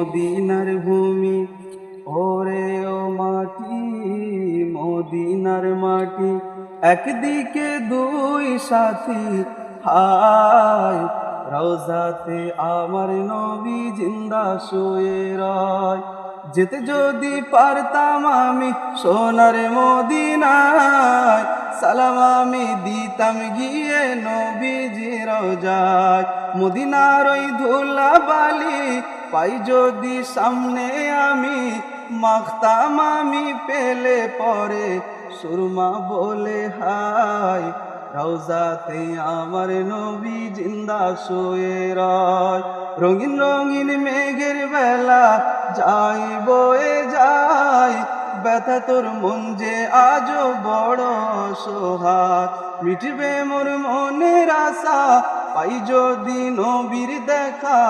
মদিনার ভূমি, ওরে ও মাটি মদিনার মাটি, একদিকে দুই সাথী হায়, রওজাতে আমার নবী জিন্দা শুয়ে রয়। যেতে যদি পারতাম আমি সোনার মদিনায়, সালাম আমি দিতাম গিয়ে নবীজির রওজায়। মদিনার ওই ধুলা বালি পাই যদি সামনে আমি, মাখতাম আমি পেলে পরে সুরমা বলে হায়, রওজাতে আমার নবী জিন্দা শুয়ে রয়। রঙিন রঙিন মেঘের বেলা যাই বয়ে যায়, ব্যথা তোর মন যে আজও বড় অসহায়। মিটবে মোর মনের আশা পাই যদি নবীর দেখা।